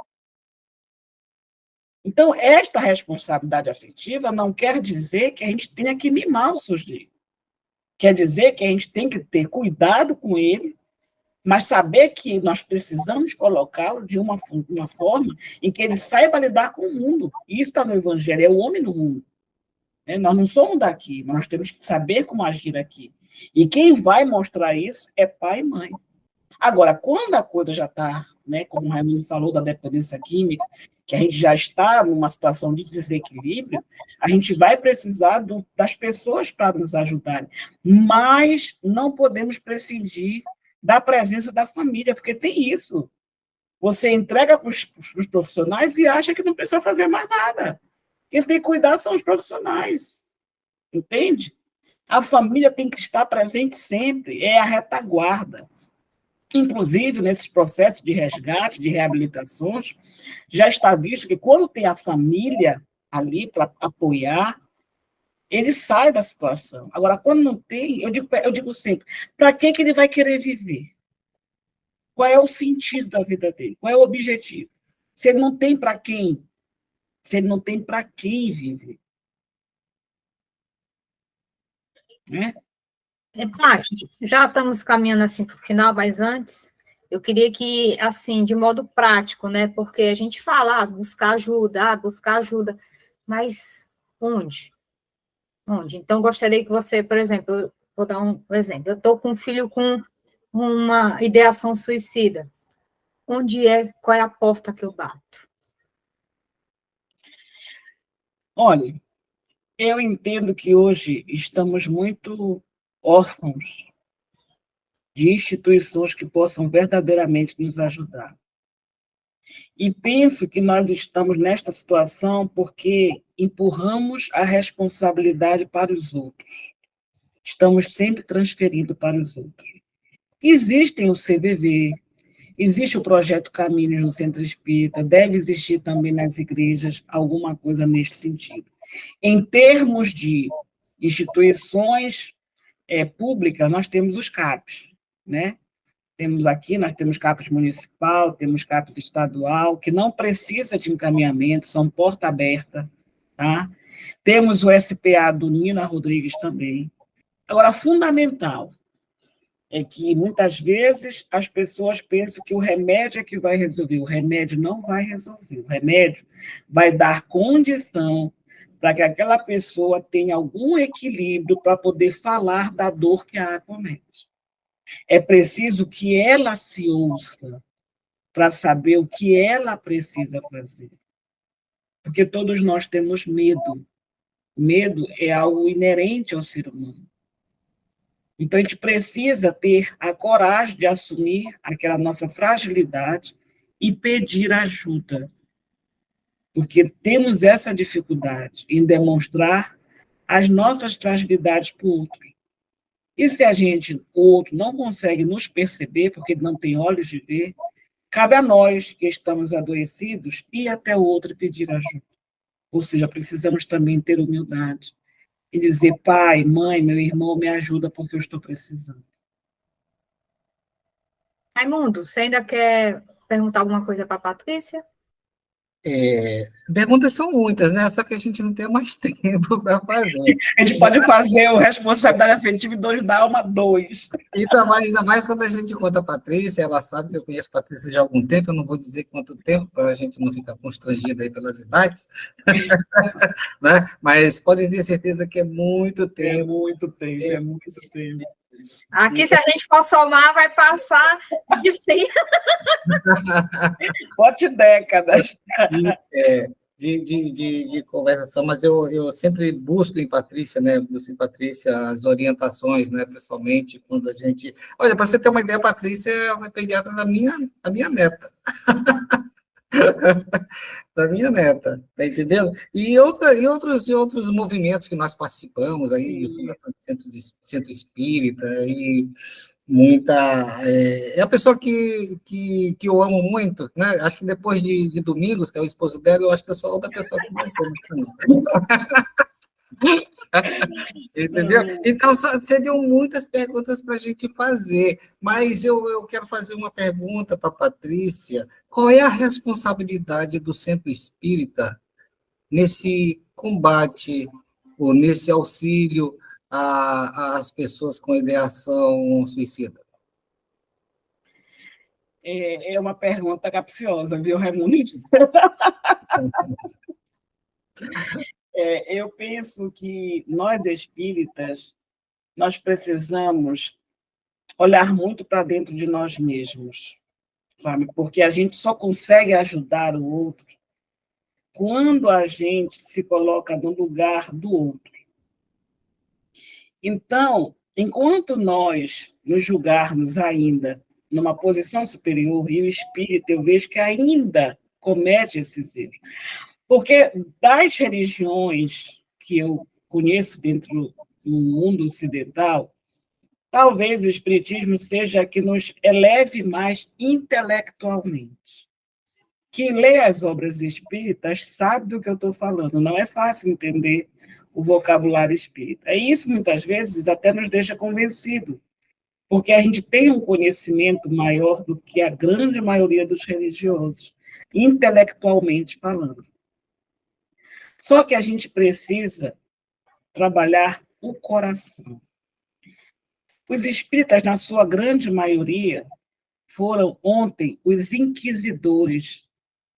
Então, esta responsabilidade afetiva não quer dizer que a gente tenha que mimar o sujeito. Quer dizer que a gente tem que ter cuidado com ele, mas saber que nós precisamos colocá-lo de uma forma em que ele saiba lidar com o mundo. Isso está no Evangelho, é o homem no mundo. Nós não somos daqui, mas nós temos que saber como agir aqui. E quem vai mostrar isso é pai e mãe. Agora, quando a coisa já está, né, como o Raimundo falou, da dependência química, que a gente já está numa situação de desequilíbrio, a gente vai precisar das pessoas para nos ajudarem. Mas não podemos prescindir da presença da família, porque tem isso. Você entrega para os profissionais e acha que não precisa fazer mais nada. Quem tem que cuidar são os profissionais. Entende? A família tem que estar presente sempre, é a retaguarda. Inclusive, nesses processos de resgate, de reabilitações, já está visto que quando tem a família ali para apoiar, ele sai da situação. Agora, quando não tem, eu digo sempre, para que ele vai querer viver? Qual é o sentido da vida dele? Qual é o objetivo? Se ele não tem para quem? Se ele não tem para quem viver? Né? Paty, já estamos caminhando assim para o final, mas antes, eu queria que, assim, de modo prático, né? Porque a gente fala, buscar ajuda, mas onde? Onde? Então, gostaria que você, por exemplo, vou dar um exemplo. Eu estou com um filho com uma ideação suicida. Qual é a porta que eu bato? Olha, eu entendo que hoje estamos muito órfãos de instituições que possam verdadeiramente nos ajudar. E penso que nós estamos nesta situação porque empurramos a responsabilidade para os outros. Estamos sempre transferindo para os outros. Existem o CVV, existe o Projeto Caminhos no Centro Espírita, deve existir também nas igrejas alguma coisa neste sentido. Em termos de instituições públicas, nós temos os CAPs, né? Nós temos CAPES municipal, temos CAPES estadual, que não precisa de encaminhamento, são porta aberta, tá? Temos o SPA do Nina Rodrigues também. Agora, fundamental é que, muitas vezes, as pessoas pensam que o remédio é que vai resolver. O remédio não vai resolver. O remédio vai dar condição para que aquela pessoa tenha algum equilíbrio para poder falar da dor que a acomete. É preciso que ela se ouça para saber o que ela precisa fazer. Porque todos nós temos medo. Medo é algo inerente ao ser humano. Então, a gente precisa ter a coragem de assumir aquela nossa fragilidade e pedir ajuda. Porque temos essa dificuldade em demonstrar as nossas fragilidades para o outro. E se o outro não consegue nos perceber, porque ele não tem olhos de ver, cabe a nós, que estamos adoecidos, ir até o outro e pedir ajuda. Ou seja, precisamos também ter humildade e dizer: pai, mãe, meu irmão, me ajuda porque eu estou precisando. Raimundo, você ainda quer perguntar alguma coisa para a Patrícia? Perguntas são muitas, né? Só que a gente não tem mais tempo para fazer. A gente pode fazer o responsabilidade afetiva em 2 da alma 2. Ainda mais quando a gente conta a Patrícia, ela sabe que eu conheço a Patrícia já há algum tempo, eu não vou dizer quanto tempo, para a gente não ficar constrangido aí pelas idades, né? Mas podem ter certeza que é muito tempo. É muito tempo. Aqui, se a gente for somar, vai passar de 100. Pode décadas. De conversação, mas eu sempre busco em Patrícia, né? Busco em Patrícia as orientações, né? Principalmente quando a gente... Olha, para você ter uma ideia, a Patrícia é pediatra da minha neta. Da minha neta, tá entendendo? E outros movimentos que nós participamos aí, de Fundação de Centro Espírita, e muita... É a pessoa que eu amo muito, né? Acho que depois de Domingos, que é o esposo dela, eu acho que eu sou a outra pessoa que mais ama isso. Entendeu? Então, seriam muitas perguntas para a gente fazer, mas eu quero fazer uma pergunta para a Patrícia. Qual é a responsabilidade do Centro Espírita nesse combate, ou nesse auxílio às pessoas com ideação suicida? É uma pergunta capciosa, viu, Raimundo? Eu penso que nós, espíritas, nós precisamos olhar muito para dentro de nós mesmos, sabe? Porque a gente só consegue ajudar o outro quando a gente se coloca no lugar do outro. Então, enquanto nós nos julgarmos ainda numa posição superior, e o espírito, eu vejo que ainda comete esses erros. Porque das religiões que eu conheço dentro do mundo ocidental, talvez o espiritismo seja a que nos eleve mais intelectualmente. Quem lê as obras espíritas sabe do que eu estou falando. Não é fácil entender o vocabulário espírita. E isso, muitas vezes, até nos deixa convencido, porque a gente tem um conhecimento maior do que a grande maioria dos religiosos, intelectualmente falando. Só que a gente precisa trabalhar o coração. Os espíritas, na sua grande maioria, foram ontem os inquisidores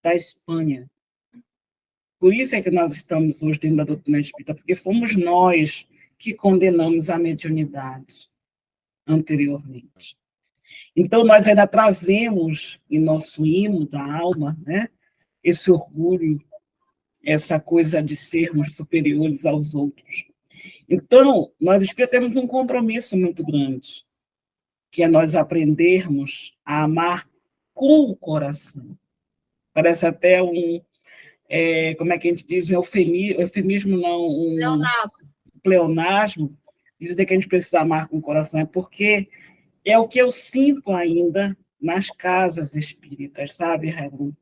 da Espanha. Por isso é que nós estamos hoje dentro da doutrina espírita, porque fomos nós que condenamos a mediunidade anteriormente. Então, nós ainda trazemos em nosso hino da alma, né, esse orgulho, essa coisa de sermos superiores aos outros. Então, nós espíritas temos um compromisso muito grande, que é nós aprendermos a amar com o coração. Parece até como é que a gente diz, um eufemismo não, pleonasmo, dizer que a gente precisa amar com o coração, é porque é o que eu sinto ainda nas casas espíritas, sabe, Raimundo?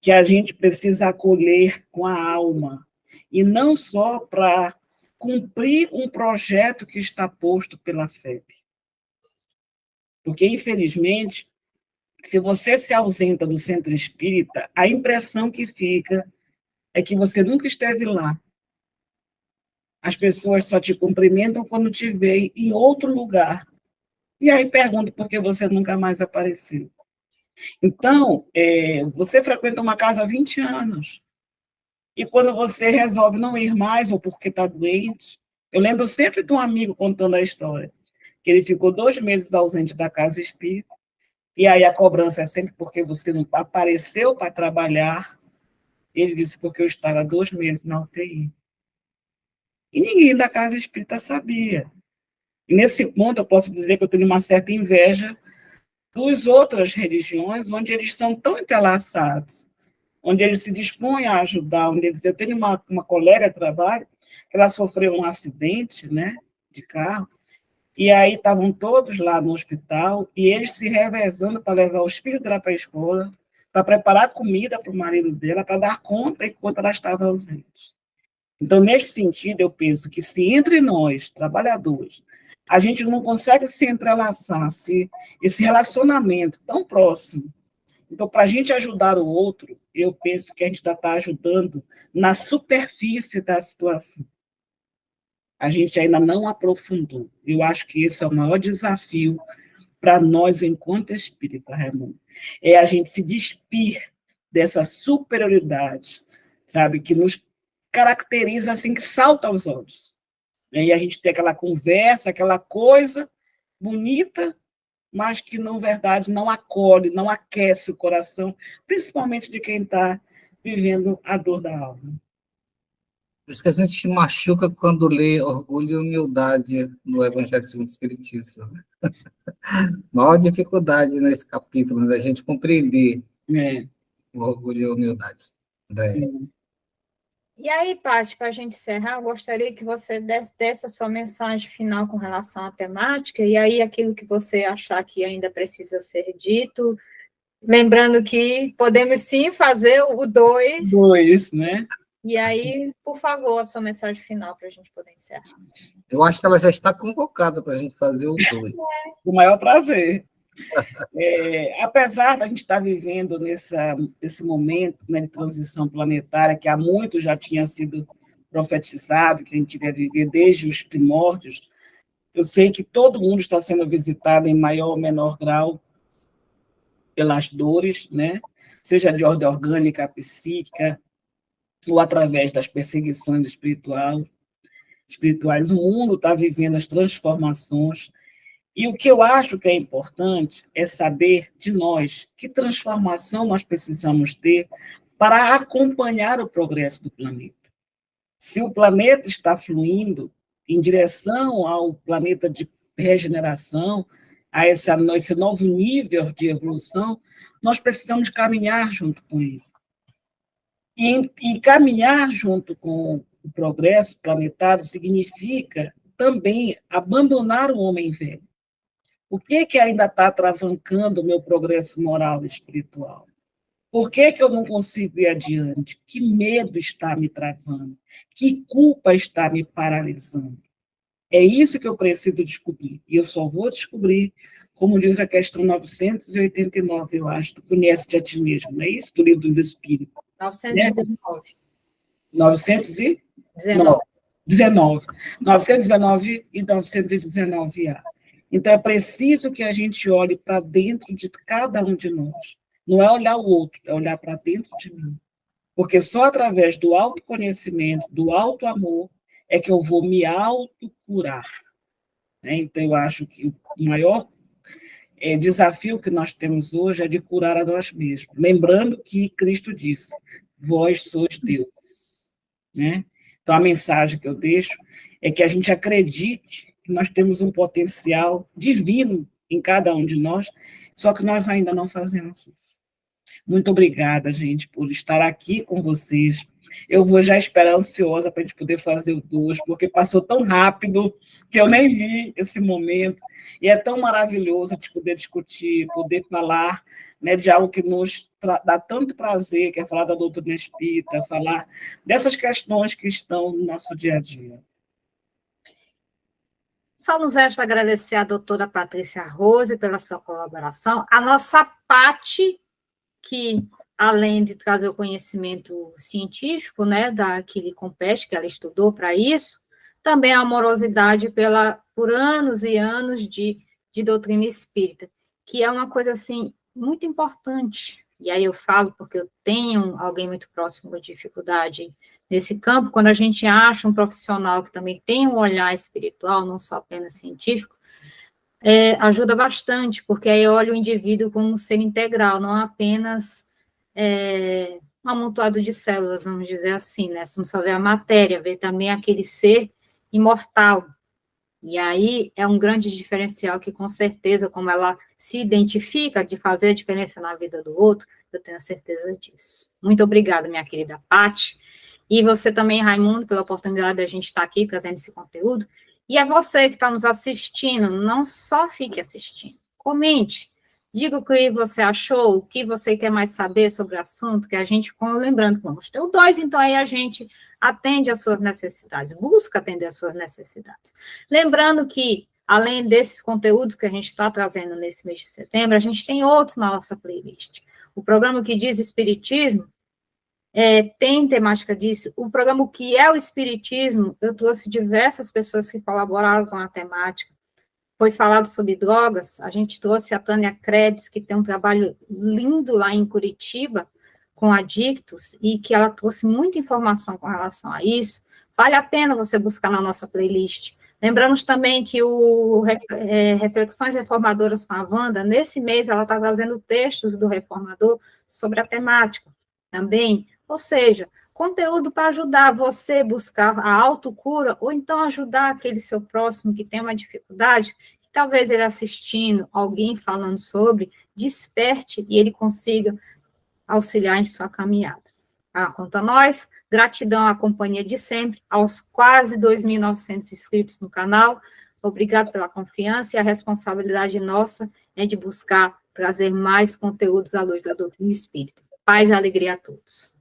Que a gente precisa acolher com a alma, e não só para cumprir um projeto que está posto pela FEB. Porque, infelizmente, se você se ausenta do centro espírita, a impressão que fica é que você nunca esteve lá. As pessoas só te cumprimentam quando te veem em outro lugar. E aí perguntam por que você nunca mais apareceu. Então, você frequenta uma casa há 20 anos. E quando você resolve não ir mais, ou porque está doente... Eu lembro sempre de um amigo contando a história, que ele ficou 2 meses ausente da casa espírita, e aí a cobrança é sempre porque você não apareceu para trabalhar. Ele disse porque eu estava 2 meses na UTI. E ninguém da casa espírita sabia. E nesse ponto eu posso dizer que eu tenho uma certa inveja das outras religiões, onde eles são tão entrelaçados, onde eles se dispõem a ajudar, onde eles... Eu tenho uma colega de trabalho, que ela sofreu um acidente, né, de carro, e aí estavam todos lá no hospital, e eles se revezando para levar os filhos dela para a escola, para preparar comida para o marido dela, para dar conta enquanto ela estava ausente. Então, nesse sentido, eu penso que se entre nós, trabalhadores, a gente não consegue se entrelaçar, esse relacionamento tão próximo. Então, para a gente ajudar o outro, eu penso que a gente está ajudando na superfície da situação. A gente ainda não aprofundou. Eu acho que esse é o maior desafio para nós, enquanto espírita, Raimundo. É a gente se despir dessa superioridade, sabe, que nos caracteriza assim, que salta aos olhos. E a gente tem aquela conversa, aquela coisa bonita, mas que, na verdade, não acolhe, não aquece o coração, principalmente de quem está vivendo a dor da alma. Por isso que a gente se machuca quando lê Orgulho e Humildade no Evangelho segundo o Espiritismo. Né? Maior dificuldade nesse capítulo, da gente compreender o Orgulho e a Humildade. E aí, Paty, para a gente encerrar, eu gostaria que você desse a sua mensagem final com relação à temática, e aí aquilo que você achar que ainda precisa ser dito, lembrando que podemos sim fazer o 2. 2, né? E aí, por favor, a sua mensagem final para a gente poder encerrar. Eu acho que ela já está convocada para a gente fazer o 2. Com o maior prazer. Apesar da gente estar vivendo nesse momento, né, de transição planetária, que há muito já tinha sido profetizado, que a gente iria viver desde os primórdios, eu sei que todo mundo está sendo visitado em maior ou menor grau pelas dores, né? Seja de ordem orgânica, psíquica, ou através das perseguições espirituais. O mundo está vivendo as transformações. E o que eu acho que é importante é saber de nós que transformação nós precisamos ter para acompanhar o progresso do planeta. Se o planeta está fluindo em direção ao planeta de regeneração, a esse novo nível de evolução, nós precisamos caminhar junto com ele. E caminhar junto com o progresso planetário significa também abandonar o homem velho. O que ainda está atravancando o meu progresso moral e espiritual? Por que eu não consigo ir adiante? Que medo está me travando? Que culpa está me paralisando? É isso que eu preciso descobrir. E eu só vou descobrir, como diz a questão 989, eu acho, tu conhece-te a ti mesmo, não é isso? Do Livro dos Espíritos. 919. 919. 919 e 919A. Então, é preciso que a gente olhe para dentro de cada um de nós. Não é olhar o outro, é olhar para dentro de mim. Porque só através do autoconhecimento, do autoamor, é que eu vou me autocurar. Né? Então, eu acho que o maior desafio que nós temos hoje é de curar a nós mesmos. Lembrando que Cristo disse, vós sois deuses. Né? Então, a mensagem que eu deixo é que a gente acredite que nós temos um potencial divino em cada um de nós, só que nós ainda não fazemos isso. Muito obrigada, gente, por estar aqui com vocês. Eu vou já esperar ansiosa para a gente poder fazer o 2, porque passou tão rápido que eu nem vi esse momento. E é tão maravilhoso a gente poder discutir, poder falar, né, de algo que nos dá tanto prazer, que é falar da doutrina espírita, falar dessas questões que estão no nosso dia a dia. Só nos resta agradecer a doutora Patrícia Rose pela sua colaboração, a nossa Pati, que, além de trazer o conhecimento científico, né, que lhe compete, que ela estudou para isso, também a amorosidade por anos e anos de doutrina espírita, que é uma coisa, assim, muito importante. E aí eu falo porque eu tenho alguém muito próximo com dificuldade nesse campo, quando a gente acha um profissional que também tem um olhar espiritual, não só apenas científico, ajuda bastante, porque aí olha o indivíduo como um ser integral, não apenas um amontoado de células, vamos dizer assim, né? Não só vê a matéria, vê também aquele ser imortal. E aí é um grande diferencial que, com certeza, como ela se identifica de fazer a diferença na vida do outro, eu tenho certeza disso. Muito obrigada, minha querida Paty. E você também, Raimundo, pela oportunidade de a gente estar aqui trazendo esse conteúdo. E a você que está nos assistindo, não só fique assistindo, comente, diga o que você achou, o que você quer mais saber sobre o assunto, que a gente, lembrando que vamos ter o 2, então aí a gente atende às suas necessidades, busca atender às suas necessidades. Lembrando que, além desses conteúdos que a gente está trazendo nesse mês de setembro, a gente tem outros na nossa playlist. O programa que diz Espiritismo, tem temática disso. O programa que é o Espiritismo, eu trouxe diversas pessoas que colaboraram com a temática. Foi falado sobre drogas, a gente trouxe a Tânia Krebs, que tem um trabalho lindo lá em Curitiba, com adictos, e que ela trouxe muita informação com relação a isso. Vale a pena você buscar na nossa playlist. Lembramos também que o Reflexões Reformadoras com a Wanda, nesse mês, ela está trazendo textos do reformador sobre a temática também, ou seja, conteúdo para ajudar você a buscar a autocura, ou então ajudar aquele seu próximo que tem uma dificuldade, que talvez ele assistindo, alguém falando sobre, desperte e ele consiga auxiliar em sua caminhada. Quanto a nós, gratidão à companhia de sempre, aos quase 2.900 inscritos no canal, obrigado pela confiança e a responsabilidade nossa é de buscar trazer mais conteúdos à luz da doutrina espírita. Paz e alegria a todos.